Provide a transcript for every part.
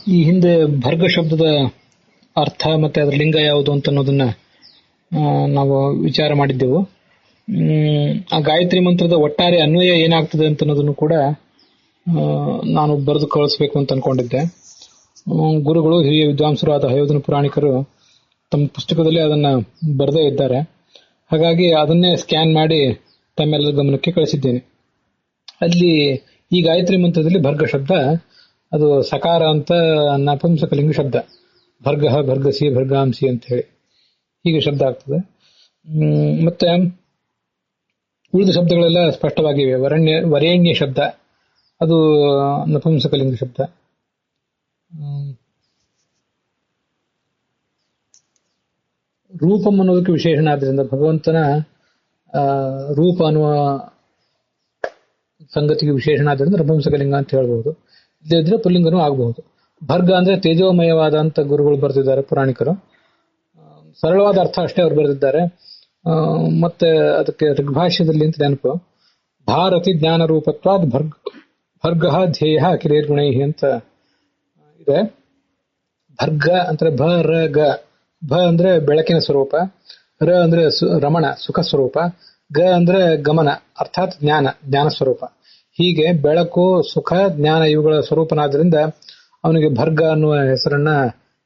ಈ ಹಿಂದೆ ಭರ್ಗ ಶಬ್ದದ ಅರ್ಥ ಮತ್ತೆ ಅದರ ಲಿಂಗ ಯಾವುದು ಅಂತ ಅನ್ನೋದನ್ನ ನಾವು ವಿಚಾರ ಮಾಡಿದ್ದೆವು. ಆ ಗಾಯತ್ರಿ ಮಂತ್ರದ ಒಟ್ಟಾರೆ ಅನ್ವಯ ಏನಾಗ್ತದೆ ಅಂತ ಅನ್ನೋದನ್ನು ಕೂಡ ನಾನು ಬರೆದು ಕಳಿಸ್ಬೇಕು ಅಂತ ಅನ್ಕೊಂಡಿದ್ದೆ. ಗುರುಗಳು ಹಿರಿಯ ವಿದ್ವಾಂಸರು ಆದ ಹಯೋಧನ ಪುರಾಣಿಕರು ತಮ್ಮ ಪುಸ್ತಕದಲ್ಲಿ ಅದನ್ನ ಬರೆದೇ ಇದ್ದಾರೆ. ಹಾಗಾಗಿ ಅದನ್ನೇ ಸ್ಕ್ಯಾನ್ ಮಾಡಿ ತಮ್ಮೆಲ್ಲರ ಗಮನಕ್ಕೆ ಕಳಿಸಿದ್ದೇನೆ. ಅಲ್ಲಿ ಈ ಗಾಯತ್ರಿ ಮಂತ್ರದಲ್ಲಿ ಭರ್ಗ ಶಬ್ದ ಅದು ಸಕಾರ ಅಂತ ನಪುಂಸಕಲಿಂಗ ಶಬ್ದ. ಭರ್ಗ, ಭರ್ಗಸಿ, ಭರ್ಗಾಂಸಿ ಅಂತ ಹೇಳಿ ಹೀಗೆ ಶಬ್ದ ಆಗ್ತದೆ. ಮತ್ತೆ ಉಳಿದ ಶಬ್ದಗಳೆಲ್ಲ ಸ್ಪಷ್ಟವಾಗಿವೆ. ವರೇಣ್ಯ ಶಬ್ದ ಅದು ನಪುಂಸಕಲಿಂಗ ಶಬ್ದ. ರೂಪಂ ಅನ್ನೋದಕ್ಕೆ ವಿಶೇಷಣ ಆದ್ರಿಂದ ಭಗವಂತನ ರೂಪ ಅನ್ನುವ ಸಂಗತಿಗೆ ವಿಶೇಷಣ ಆದ್ರಿಂದ ನಪುಂಸಕಲಿಂಗ ಅಂತ ಹೇಳ್ಬಹುದು. ಇಲ್ಲದಿದ್ರೆ ಪುಲ್ಲಿಂಗನೂ ಆಗಬಹುದು. ಭರ್ಗ ಅಂದ್ರೆ ತೇಜೋಮಯವಾದ ಅಂತ ಗುರುಗಳು ಬರೆದಿದ್ದಾರೆ ಪುರಾಣಿಕರು. ಸರಳವಾದ ಅರ್ಥ ಅಷ್ಟೇ ಅವರು ಬರೆದಿದ್ದಾರೆ. ಮತ್ತೆ ಅದಕ್ಕೆ ಋಗ್ಭಾಷ್ಯದಲ್ಲಿ ಅಂತ ನೆನಪು, ಭಾರತಿ ಜ್ಞಾನ ರೂಪತ್ವಾದ್ ಭರ್ಗ ಧ್ಯೇಯ ಕಿರೇರ್ಗುಣೈ ಅಂತ ಇದೆ. ಭರ್ಗ ಅಂದ್ರೆ ಭ ಅಂದ್ರೆ ಬೆಳಕಿನ ಸ್ವರೂಪ, ರ ಅಂದ್ರೆ ರಮಣ ಸುಖ ಸ್ವರೂಪ, ಗ ಅಂದ್ರೆ ಗಮನ ಅರ್ಥಾತ್ ಜ್ಞಾನ ಸ್ವರೂಪ. ಹೀಗೆ ಬೆಳಕು, ಸುಖ, ಜ್ಞಾನ ಇವುಗಳ ಸ್ವರೂಪನಾದ್ರಿಂದ ಅವನಿಗೆ ಭರ್ಗ ಅನ್ನುವ ಹೆಸರನ್ನ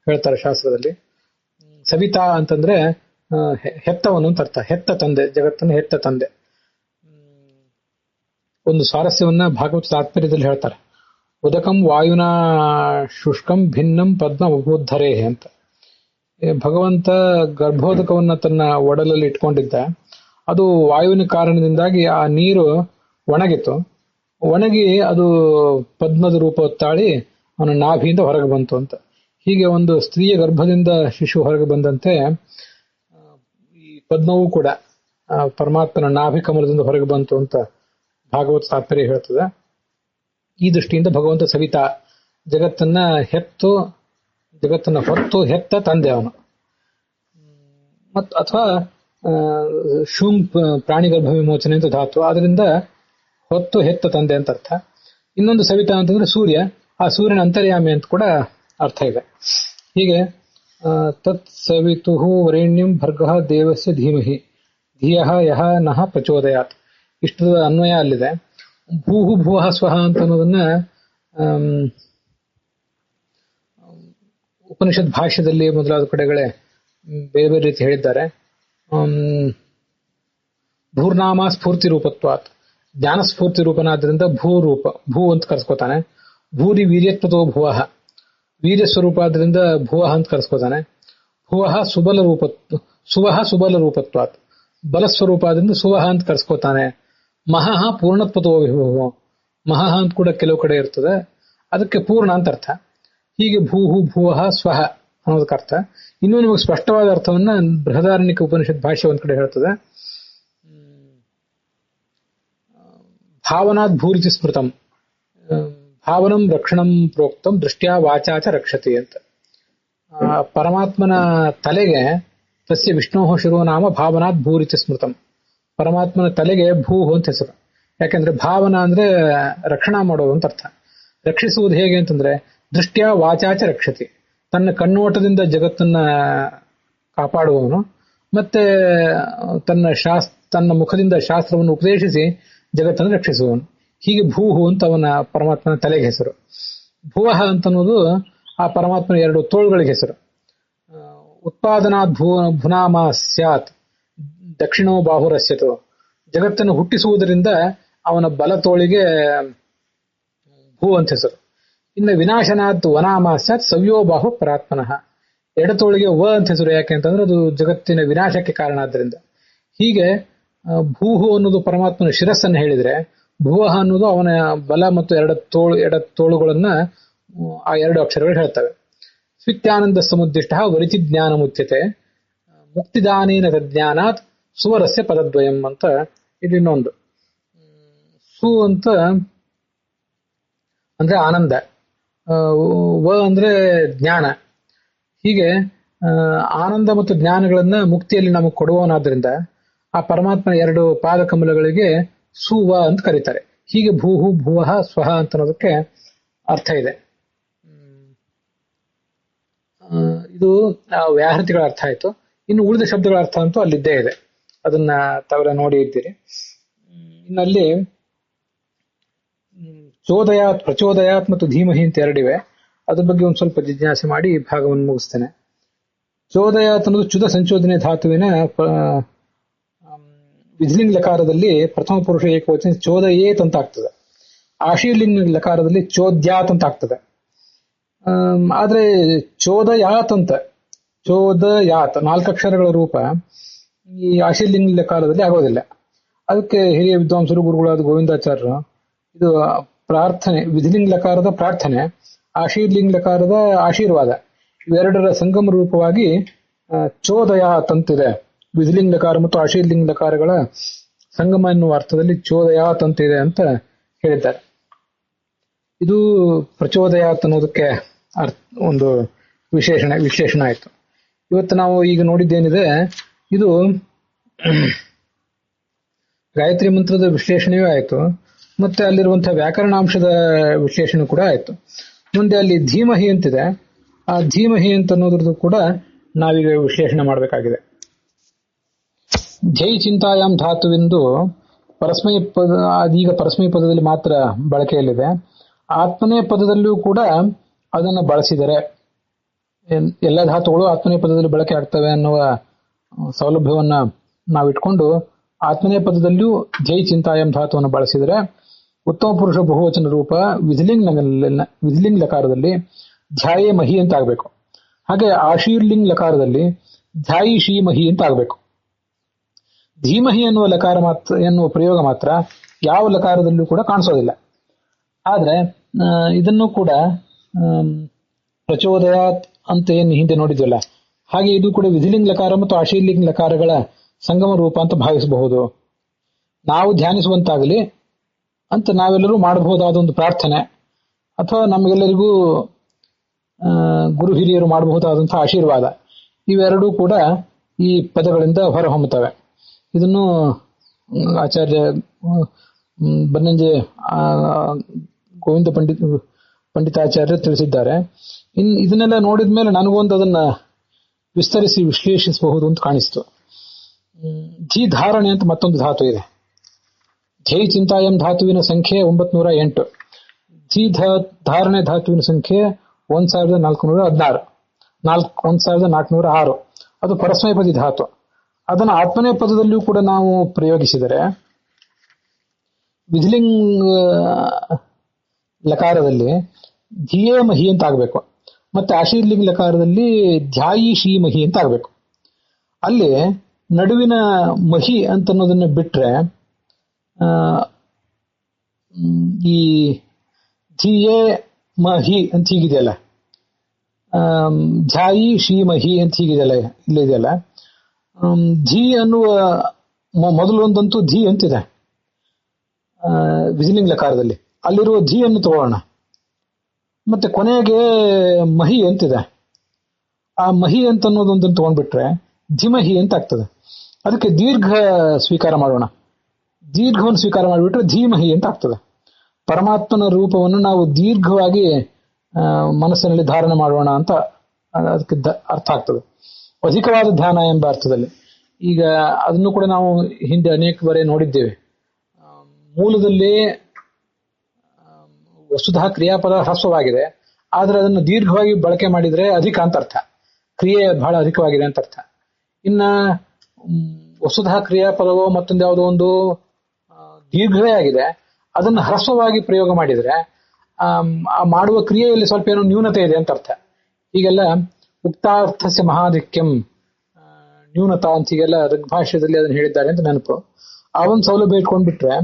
ಹೇಳ್ತಾರೆ ಶಾಸ್ತ್ರದಲ್ಲಿ. ಸವಿತಾ ಅಂತಂದ್ರೆ ಹೆತ್ತವನು ಅಂತ ಅರ್ಥ, ಹೆತ್ತ ತಂದೆ, ಜಗತ್ತನ್ನು ಹೆತ್ತ ತಂದೆ. ಒಂದು ಸ್ವಾರಸ್ಯವನ್ನ ಭಾಗವತ ತಾತ್ಪರ್ಯದಲ್ಲಿ ಹೇಳ್ತಾರೆ. ಉದಕಂ ವಾಯುನಾ ಶುಷ್ಕಂ ಭಿನ್ನಂ ಪದ್ಮ ಉಪೋದ್ಧರೇ ಅಂತ. ಭಗವಂತ ಗರ್ಭೋದಕವನ್ನ ತನ್ನ ಒಡಲಲ್ಲಿ ಇಟ್ಕೊಂಡಿದ್ದ. ಅದು ವಾಯುವಿನ ಕಾರಣದಿಂದಾಗಿ ಆ ನೀರು ಒಣಗಿ ಅದು ಪದ್ಮದ ರೂಪ ತಾಳಿ ಅವನ ನಾಭಿಯಿಂದ ಹೊರಗೆ ಬಂತು ಅಂತ. ಹೀಗೆ ಒಂದು ಸ್ತ್ರೀಯ ಗರ್ಭದಿಂದ ಶಿಶು ಹೊರಗೆ ಬಂದಂತೆ ಈ ಪದ್ಮವೂ ಕೂಡ ಪರಮಾತ್ಮನ ನಾಭಿ ಕಮಲದಿಂದ ಹೊರಗೆ ಬಂತು ಅಂತ ಭಾಗವತ ತಾತ್ಪರ್ಯ ಹೇಳ್ತದೆ. ಈ ದೃಷ್ಟಿಯಿಂದ ಭಗವಂತ ಸವಿತಾ, ಜಗತ್ತನ್ನ ಹೊತ್ತು ಹೆತ್ತ ತಂದೆ ಅವನು. ಅಥವಾ ಶೂಂ ಪ್ರಾಣಿ ಗರ್ಭ ವಿಮೋಚನೆ ಅಂತ ಧಾತು, ಆದ್ರಿಂದ ಹೊತ್ತು ಹೆತ್ತ ತಂದೆ ಅಂತ ಅರ್ಥ. ಇನ್ನೊಂದು ಸವಿತಾ ಅಂತಂದ್ರೆ ಸೂರ್ಯ, ಆ ಸೂರ್ಯನ ಅಂತರ್ಯಾಮಿ ಅಂತ ಕೂಡ ಅರ್ಥ ಇದೆ. ಹೀಗೆ ತತ್ ಸವಿತುಹು ವರೇಣ್ಯಂ ಭರ್ಗಃ ದೇವಸ್ಯ ಧೀಮಹಿ ಧಿಯಃ ಯಹ ನಃ ಪ್ರಚೋದಯಾತ್. ಇಷ್ಟದ ಅನ್ವಯ ಅಲ್ಲಿದೆ. ಭೂಹು ಭುವಃ ಸ್ವಹ ಅಂತ ಅನ್ನೋದನ್ನ ಉಪನಿಷತ್ ಭಾಷ್ಯದಲ್ಲಿ ಮೊದಲಾದ ಕಡೆಗಳೇ ಬೇರೆ ಬೇರೆ ರೀತಿ ಹೇಳಿದ್ದಾರೆ. ಭೂರ್ನಾಮ ಸ್ಫೂರ್ತಿ ರೂಪತ್ವಾತ್, ಜ್ಞಾನ ಸ್ಫೂರ್ತಿ ರೂಪನಾದ್ರಿಂದ ಭೂ ಅಂತ ಕರ್ಸ್ಕೋತಾನೆ. ಭೂರಿ ವೀರ್ಯತ್ವತೋ ಭುವಃ, ವೀರ್ಯ ಸ್ವರೂಪ ಆದ್ರಿಂದ ಭುವಃ ಅಂತ ಕರ್ಸ್ಕೋತಾನೆ. ಭುವಃ ಸುವಹ ಸುಬಲ ರೂಪತ್ವಾತ್, ಬಲಸ್ವರೂಪ ಆದ್ರಿಂದ ಸುವಹ ಅಂತ ಕರ್ಸ್ಕೋತಾನೆ. ಮಹಃ ಪೂರ್ಣತ್ವತೋ ವಿಭುಃ, ಮಹಃ ಅಂತ ಕೂಡ ಕೆಲವು ಕಡೆ ಇರ್ತದೆ, ಅದಕ್ಕೆ ಪೂರ್ಣ ಅಂತ ಅರ್ಥ. ಹೀಗೆ ಭೂಹು ಭುವಃ ಸ್ವಹ ಅನ್ನೋದಕ್ಕೆ ಅರ್ಥ. ಇನ್ನೂ ನಿಮಗೆ ಸ್ಪಷ್ಟವಾದ ಅರ್ಥವನ್ನ ಬೃಹದಾರಣ್ಯಕ ಉಪನಿಷತ್ ಭಾಷ್ಯ ಒಂದ್ ಕಡೆ ಹೇಳ್ತದೆ. ಭಾವನಾತ್ ಭೂರಿತಿ ಸ್ಮೃತಂ ಭಾವನಂ ರಕ್ಷಣಂ ಪ್ರೋಕ್ತಂ ದೃಷ್ಟ್ಯಾ ವಾಚಾಚ ರಕ್ಷತಿ ಅಂತ. ಪರಮಾತ್ಮನ ತಲೆಗೆ ತಸ್ಯ ವಿಷ್ಣೋಃ ಶಿರೋ ನಾಮ ಭಾವನಾತ್ ಭೂರಿತಿ ಸ್ಮೃತಂ, ಪರಮಾತ್ಮನ ತಲೆಗೆ ಭೂಹು ಅಂತ ಹೆಸರು. ಯಾಕೆಂದ್ರೆ ಭಾವನಾ ಅಂದ್ರೆ ರಕ್ಷಣಾ ಮಾಡೋದು ಅಂತ ಅರ್ಥ. ರಕ್ಷಿಸುವುದು ಹೇಗೆ ಅಂತಂದ್ರೆ ದೃಷ್ಟ್ಯಾ ವಾಚಾಚ ರಕ್ಷತಿ, ತನ್ನ ಕಣ್ಣೋಟದಿಂದ ಜಗತ್ತನ್ನ ಕಾಪಾಡುವವನು, ಮತ್ತೆ ತನ್ನ ಮುಖದಿಂದ ಶಾಸ್ತ್ರವನ್ನು ಉಪದೇಶಿಸಿ ಜಗತ್ತನ್ನು ರಕ್ಷಿಸುವವನು. ಹೀಗೆ ಭೂಹು ಅಂತ ಅವನ ಪರಮಾತ್ಮನ ತಲೆಗೆ ಹೆಸರು. ಭುವಃ ಅಂತ ಅನ್ನೋದು ಆ ಪರಮಾತ್ಮನ ಎರಡು ತೋಳುಗಳಿಗೆ ಹೆಸರು. ಉತ್ಪಾದನಾತ್ ಭುನಾಮ ಸ್ಯಾತ್ ದಕ್ಷಿಣೋ ಬಾಹುರಸ್ಯತು, ಜಗತ್ತನ್ನು ಹುಟ್ಟಿಸುವುದರಿಂದ ಅವನ ಬಲ ತೋಳಿಗೆ ಭೂ ಅಂತ ಹೆಸರು. ಇನ್ನು ವಿನಾಶನಾತ್ ವನಾಮ ಸ್ಯಾತ್ ಸವ್ಯೋ ಬಾಹು ಪರಾತ್ಮನಃ, ಎಡತೋಳಿಗೆ ವ ಅಂತ ಹೆಸರು. ಯಾಕೆ ಅಂತಂದ್ರೆ ಅದು ಜಗತ್ತಿನ ವಿನಾಶಕ್ಕೆ ಕಾರಣ ಆದ್ರಿಂದ. ಹೀಗೆ ಭೂಹು ಅನ್ನೋದು ಪರಮಾತ್ಮನ ಶಿರಸ್ಸನ್ನು ಹೇಳಿದ್ರೆ, ಭುವಃ ಅನ್ನೋದು ಅವನ ಬಲ ಮತ್ತು ಎಡ ತೋಳುಗಳನ್ನ ಆ ಎರಡು ಅಕ್ಷರಗಳು ಹೇಳ್ತವೆ. ಸ್ವಿತ್ಯಾನಂದ ಸಮುದ್ದಿಷ್ಟ ವರಿತಿ ಜ್ಞಾನ ಮುಚ್ಯತೆ ಮುಕ್ತಿದಾನೇನ ತಜ್ಞಾನಾತ್ ಸುವರಸ್ಯ ಪದದ್ವಯಂ ಅಂತ ಇದು ಇನ್ನೊಂದು. ಸು ಅಂತ ಅಂದ್ರೆ ಆನಂದ, ವ ಅಂದ್ರೆ ಜ್ಞಾನ. ಹೀಗೆ ಆನಂದ ಮತ್ತು ಜ್ಞಾನಗಳನ್ನ ಮುಕ್ತಿಯಲ್ಲಿ ನಮಗೆ ಕೊಡುವವನಾದ್ರಿಂದ ಆ ಪರಮಾತ್ಮನ ಎರಡು ಪಾದ ಕಮಲಗಳಿಗೆ ಸುವ ಅಂತ ಕರೀತಾರೆ. ಹೀಗೆ ಭೂಹು ಭುವಃ ಸ್ವಹ ಅಂತ ಅನ್ನೋದಕ್ಕೆ ಅರ್ಥ ಇದೆ. ಇದು ವ್ಯಾಹೃತಿಗಳ ಅರ್ಥ ಆಯ್ತು. ಇನ್ನು ಉಳಿದ ಶಬ್ದಗಳ ಅರ್ಥ ಅಂತೂ ಅಲ್ಲಿದ್ದೇ ಇದೆ, ಅದನ್ನ ತಾವೆಲ್ಲ ನೋಡಿ ಇದ್ದೀರಿ. ಇನ್ನಲ್ಲಿ ಚೋದಯಾತ್, ಪ್ರಚೋದಯಾತ್ ಮತ್ತು ಧೀಮಹಿ ಅಂತ ಎರಡಿವೆ. ಅದ್ರ ಬಗ್ಗೆ ಒಂದು ಸ್ವಲ್ಪ ಜಿಜ್ಞಾಸೆ ಮಾಡಿ ಈ ಭಾಗವನ್ನು ಮುಗಿಸ್ತೇನೆ. ಚೋದಯಾತ್ ಅನ್ನೋದು ಚುದ ಸಂಚೋದನೆ ಧಾತುವಿನ ವಿಧಿಲಿಂಗ ಲಕಾರದಲ್ಲಿ ಪ್ರಥಮ ಪುರುಷ ಏಕವಚನ ಚೋದಯೇತ್ ಅಂತ ಆಗ್ತದೆ. ಆಶೀರ್ಲಿಂಗ ಲಕಾರದಲ್ಲಿ ಚೋದ್ಯಾತ್ ಅಂತ ಆಗ್ತದೆ. ಆದ್ರೆ ಚೋದಯಾತ್ ಅಂತ, ಚೋದಯಾತ್ 4 ಅಕ್ಷರಗಳ ರೂಪ ಈ ಆಶೀರ್ಲಿಂಗ ಲಕಾರದಲ್ಲಿ ಆಗೋದಿಲ್ಲ. ಅದಕ್ಕೆ ಹಿರಿಯ ವಿದ್ವಾಂಸರು ಗುರುಗಳಾದ ಗೋವಿಂದಾಚಾರ್ಯರು ಇದು ಪ್ರಾರ್ಥನೆ, ವಿಧಿಲಿಂಗ ಲಕಾರದ ಪ್ರಾರ್ಥನೆ, ಆಶೀರ್ಲಿಂಗ ಲಕಾರದ ಆಶೀರ್ವಾದ, ಇವೆರಡರ ಸಂಗಮ ರೂಪವಾಗಿ ಚೋದಯಾತ್ ಅಂತಿದೆ. ವಿಧಿಲಿಂಗ ಲಕಾರ ಮತ್ತು ಆಶೀರ್ಲಿಂಗ ಲಕಾರಗಳ ಸಂಗಮ ಎನ್ನುವ ಅರ್ಥದಲ್ಲಿ ಚೋದಯಾತ್ ಅಂತಿದೆ ಅಂತ ಹೇಳಿದ್ದಾರೆ. ಇದು ಪ್ರಚೋದಯಾತ್ ಅನ್ನೋದಕ್ಕೆ ಒಂದು ವಿಶೇಷಣ ಆಯ್ತು. ಇವತ್ತು ನಾವು ಈಗ ನೋಡಿದ್ದೇನಿದೆ ಇದು ಗಾಯತ್ರಿ ಮಂತ್ರದ ವಿಶ್ಲೇಷಣೆಯೂ ಆಯಿತು, ಮತ್ತೆ ಅಲ್ಲಿರುವಂತಹ ವ್ಯಾಕರಣಾಂಶದ ವಿಶ್ಲೇಷಣೆ ಕೂಡ ಆಯಿತು. ಮುಂದೆ ಅಲ್ಲಿ ಧೀಮಹಿ ಅಂತಿದೆ, ಆ ಧೀಮಹಿ ಅಂತ ಅನ್ನೋದ್ರದ್ದು ಕೂಡ ನಾವೀಗ ವಿಶ್ಲೇಷಣೆ ಮಾಡಬೇಕಾಗಿದೆ. ಧ್ಯೈ ಚಿಂತಾಯಾಮ್ ಧಾತುವೆಂದು ಪರಸ್ಮೈ ಪದ, ಅದೀಗ ಪರಸ್ಮೈ ಪದದಲ್ಲಿ ಮಾತ್ರ ಬಳಕೆಯಲ್ಲಿದೆ. ಆತ್ಮನೇ ಪದದಲ್ಲಿಯೂ ಕೂಡ ಅದನ್ನು ಬಳಸಿದರೆ ಎಲ್ಲ ಧಾತುಗಳು ಆತ್ಮನೇ ಪದದಲ್ಲಿ ಬಳಕೆ ಆಗ್ತವೆ ಅನ್ನುವ ಸೌಲಭ್ಯವನ್ನ ನಾವಿಟ್ಕೊಂಡು ಆತ್ಮನೇ ಪದದಲ್ಲಿಯೂ ಧ್ಯೈ ಚಿಂತಾಯಾಮ್ ಧಾತುವನ್ನು ಬಳಸಿದರೆ ಉತ್ತಮ ಪುರುಷ ಬಹುವಚನ ರೂಪ ವಿಧಿಲಿಂಗ ಲಕಾರದಲ್ಲಿ ಧ್ಯಾಯೇ ಮಹಿ ಅಂತ ಆಗ್ಬೇಕು. ಹಾಗೆ ಆಶೀರ್ಲಿಂಗ್ ಲಕಾರದಲ್ಲಿ ಧ್ಯಾಯಿ ಶ್ರೀ ಮಹಿ ಅಂತ ಆಗ್ಬೇಕು. ಧೀಮಹಿ ಎನ್ನುವ ಲಕಾರ ಮಾತ್ರ, ಎನ್ನುವ ಪ್ರಯೋಗ ಮಾತ್ರ ಯಾವ ಲಕಾರದಲ್ಲೂ ಕೂಡ ಕಾಣಿಸೋದಿಲ್ಲ. ಆದ್ರೆ ಇದನ್ನು ಕೂಡ ಪ್ರಚೋದಯಾತ್ ಅಂತ ಏನು ಹಿಂದೆ ನೋಡಿದ್ವಲ್ಲ, ಹಾಗೆ ಇದು ಕೂಡ ವಿಧಿಲಿಂಗ ಲಕಾರ ಮತ್ತು ಆಶೀರ್ಲಿಂಗ ಲಕಾರಗಳ ಸಂಗಮ ರೂಪ ಅಂತ ಭಾವಿಸಬಹುದು. ನಾವು ಧ್ಯಾನಿಸುವಂತಾಗಲಿ ಅಂತ ನಾವೆಲ್ಲರೂ ಮಾಡಬಹುದಾದ ಒಂದು ಪ್ರಾರ್ಥನೆ, ಅಥವಾ ನಮಗೆಲ್ಲರಿಗೂ ಗುರು ಹಿರಿಯರು ಮಾಡಬಹುದಾದಂತಹ ಆಶೀರ್ವಾದ, ಇವೆರಡೂ ಕೂಡ ಈ ಪದಗಳಿಂದ ಹೊರಹೊಮ್ಮುತ್ತವೆ. ಇದನ್ನು ಆಚಾರ್ಯ ಬನ್ನಂಜೆ ಗೋವಿಂದ ಪಂಡಿತಾಚಾರ್ಯರು ತಿಳಿಸಿದ್ದಾರೆ. ಇದನ್ನೆಲ್ಲ ನೋಡಿದ ಮೇಲೆ ನನಗೊಂದು ಅದನ್ನ ವಿಸ್ತರಿಸಿ ವಿಶ್ಲೇಷಿಸಬಹುದು ಅಂತ ಕಾಣಿಸ್ತು. ಧೀ ಧಾರಣೆ ಅಂತ ಮತ್ತೊಂದು ಧಾತು ಇದೆ. ಧ್ಯೈ ಚಿಂತಾಯಂ ಧಾತುವಿನ ಸಂಖ್ಯೆ 908, ಧೀ ಧಾರಣೆ ಧಾತುವಿನ ಸಂಖ್ಯೆ 1416, 1406. ಅದು ಪರಸ್ಮೈಪದಿ ಧಾತು. ಅದನ್ನು ಆತ್ಮನೇ ಪದದಲ್ಲಿಯೂ ಕೂಡ ನಾವು ಪ್ರಯೋಗಿಸಿದರೆ ವಿಧಿಲಿಂಗ ಲಕಾರದಲ್ಲಿ ಧಿಯೇ ಮಹಿ ಅಂತ ಆಗ್ಬೇಕು, ಮತ್ತೆ ಆಶೀರ್ಲಿಂಗ ಲಕಾರದಲ್ಲಿ ಧ್ಯಾಯಿ ಶ್ರೀ ಮಹಿ ಅಂತ ಆಗ್ಬೇಕು. ಅಲ್ಲಿ ನಡುವಿನ ಮಹಿ ಅಂತ ಅನ್ನೋದನ್ನ ಬಿಟ್ರೆ ಈ ಧಿಯೇ ಮಹಿ ಅಂತ ಹೀಗಿದೆಯಲ್ಲ, ಧ್ಯಾಯಿ ಶ್ರೀ ಮಹಿ ಅಂತ ಹೀಗಿದೆಯಲ್ಲ, ಇಲ್ಲಿದೆಯಲ್ಲ, ಧೀ ಅನ್ನುವ ಮೊದಲೊಂದಂತೂ ಧೀ ಅಂತಿದೆ ವಿಧಿಲಿಂಗ ಲಕಾರದಲ್ಲಿ, ಅಲ್ಲಿರುವ ಧೀ ಅನ್ನು ತಗೊಳ್ಳೋಣ. ಮತ್ತೆ ಕೊನೆಗೆ ಮಹಿ ಅಂತಿದೆ, ಆ ಮಹಿ ಅಂತ ಅನ್ನೋದೊಂದನ್ನು ತಗೊಂಡ್ಬಿಟ್ರೆ ಧಿಮಹಿ ಅಂತ ಆಗ್ತದೆ. ಅದಕ್ಕೆ ದೀರ್ಘ ಸ್ವೀಕಾರ ಮಾಡೋಣ, ದೀರ್ಘವನ್ನು ಸ್ವೀಕಾರ ಮಾಡಿಬಿಟ್ರೆ ಧೀಮಹಿ ಅಂತ ಆಗ್ತದೆ. ಪರಮಾತ್ಮನ ರೂಪವನ್ನು ನಾವು ದೀರ್ಘವಾಗಿ ಮನಸ್ಸಿನಲ್ಲಿ ಧಾರಣೆ ಮಾಡೋಣ ಅಂತ ಅದಕ್ಕೆ ಅರ್ಥ ಆಗ್ತದೆ, ಅಧಿಕವಾದ ಧ್ಯಾನ ಎಂಬ ಅರ್ಥದಲ್ಲಿ. ಈಗ ಅದನ್ನು ಕೂಡ ನಾವು ಹಿಂದೆ ಅನೇಕ ಬಾರಿ ನೋಡಿದ್ದೇವೆ. ಮೂಲದಲ್ಲಿ ವಸ್ತುತಃ ಕ್ರಿಯಾಪದ ಹ್ರಸ್ವವಾಗಿದೆ, ಆದ್ರೆ ಅದನ್ನು ದೀರ್ಘವಾಗಿ ಬಳಕೆ ಮಾಡಿದ್ರೆ ಅಧಿಕ ಅಂತ ಅರ್ಥ, ಕ್ರಿಯೆ ಬಹಳ ಅಧಿಕವಾಗಿದೆ ಅಂತ ಅರ್ಥ. ಇನ್ನ ವಸ್ತುತಃ ಕ್ರಿಯಾಪದವೋ ಮತ್ತೊಂದು ಯಾವುದೋ ಒಂದು ದೀರ್ಘವೇ ಆಗಿದೆ, ಅದನ್ನು ಹ್ರಸ್ವವಾಗಿ ಪ್ರಯೋಗ ಮಾಡಿದ್ರೆ ಆ ಮಾಡುವ ಕ್ರಿಯೆಯಲ್ಲಿ ಸ್ವಲ್ಪ ಏನೋ ನ್ಯೂನತೆ ಇದೆ ಅಂತ ಅರ್ಥ. ಹೀಗೆಲ್ಲ ಉಕ್ತಾರ್ಥಸ್ಯ ಮಹಾಧಿಕ್ಯಂ ನ್ಯೂನತಾ ಅಂತ ಹೀಗೆಲ್ಲ ಋಗ್ಭಾಷ್ಯದಲ್ಲಿ ಅದನ್ನು ಹೇಳಿದ್ದಾರೆ ಅಂತ ನೆನಪು. ಆ ಒಂದು ಸೌಲಭ್ಯ ಇಟ್ಕೊಂಡ್ಬಿಟ್ರೆ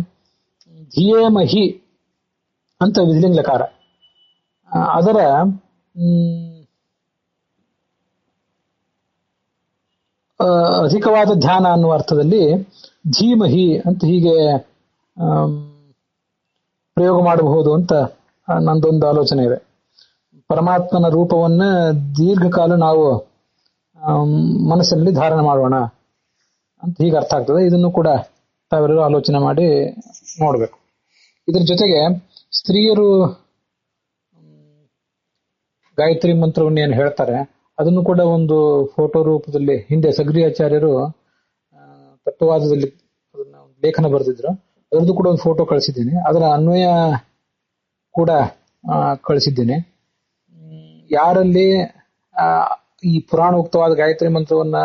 ಧಿಯೇ ಮಹಿ ಅಂತ ವಿಧಿಲಿಂಗ ಲಕಾರ, ಅದರ ಅಧಿಕವಾದ ಧ್ಯಾನ ಅನ್ನುವ ಅರ್ಥದಲ್ಲಿ ಧೀಮಹಿ ಅಂತ ಹೀಗೆ ಪ್ರಯೋಗ ಮಾಡಬಹುದು ಅಂತ ನಂದೊಂದು ಆಲೋಚನೆ ಇದೆ. ಪರಮಾತ್ಮನ ರೂಪವನ್ನು ದೀರ್ಘಕಾಲ ನಾವು ಮನಸ್ಸಿನಲ್ಲಿ ಧಾರಣೆ ಮಾಡೋಣ ಅಂತ ಹೀಗೆ ಅರ್ಥ ಆಗ್ತದೆ. ಇದನ್ನು ಕೂಡ ತಾವೆಲ್ಲರೂ ಆಲೋಚನೆ ಮಾಡಿ ನೋಡಬೇಕು. ಇದ್ರ ಜೊತೆಗೆ ಸ್ತ್ರೀಯರು ಗಾಯತ್ರಿ ಮಂತ್ರವನ್ನು ಏನು ಹೇಳ್ತಾರೆ ಅದನ್ನು ಕೂಡ ಒಂದು ಫೋಟೋ ರೂಪದಲ್ಲಿ ಹಿಂದೆ ಸಗ್ರಿಯಾಚಾರ್ಯರು ತತ್ವವಾದದಲ್ಲಿ ಅದನ್ನ ಒಂದು ಲೇಖನ ಬರೆದಿದ್ರು. ಅದರದ್ದು ಕೂಡ ಒಂದು ಫೋಟೋ ಕಳಿಸಿದ್ದೇನೆ. ಅದರ ಅನ್ವಯ ಕೂಡ ಕಳಿಸಿದ್ದೇನೆ. ಯಾರಲ್ಲಿ ಈ ಪುರಾಣೋಕ್ತವಾದ ಗಾಯತ್ರಿ ಮಂತ್ರವನ್ನ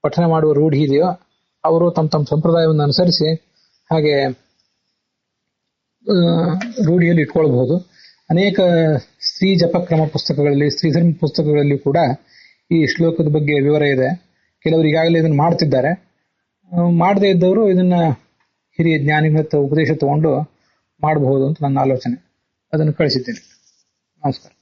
ಪಠನೆ ಮಾಡುವ ರೂಢಿ ಇದೆಯೋ ಅವರು ತಮ್ಮ ತಮ್ಮ ಸಂಪ್ರದಾಯವನ್ನು ಅನುಸರಿಸಿ ಹಾಗೆ ರೂಢಿಯಲ್ಲಿ ಇಟ್ಕೊಳ್ಬಹುದು. ಅನೇಕ ಸ್ತ್ರೀ ಜಪಕ್ರಮ ಪುಸ್ತಕಗಳಲ್ಲಿ, ಸ್ತ್ರೀಧರ್ಮ ಪುಸ್ತಕಗಳಲ್ಲಿ ಕೂಡ ಈ ಶ್ಲೋಕದ ಬಗ್ಗೆ ವಿವರ ಇದೆ. ಕೆಲವರು ಈಗಾಗಲೇ ಇದನ್ನು ಮಾಡ್ತಿದ್ದಾರೆ. ಮಾಡದೇ ಇದ್ದವರು ಇದನ್ನ ಹಿರಿಯ ಜ್ಞಾನಿಗಳ ಉಪದೇಶ ತಗೊಂಡು ಮಾಡಬಹುದು ಅಂತ ನನ್ನ ಆಲೋಚನೆ. ಅದನ್ನು ಕಳಿಸಿದ್ದೇನೆ. ನಮಸ್ಕಾರ.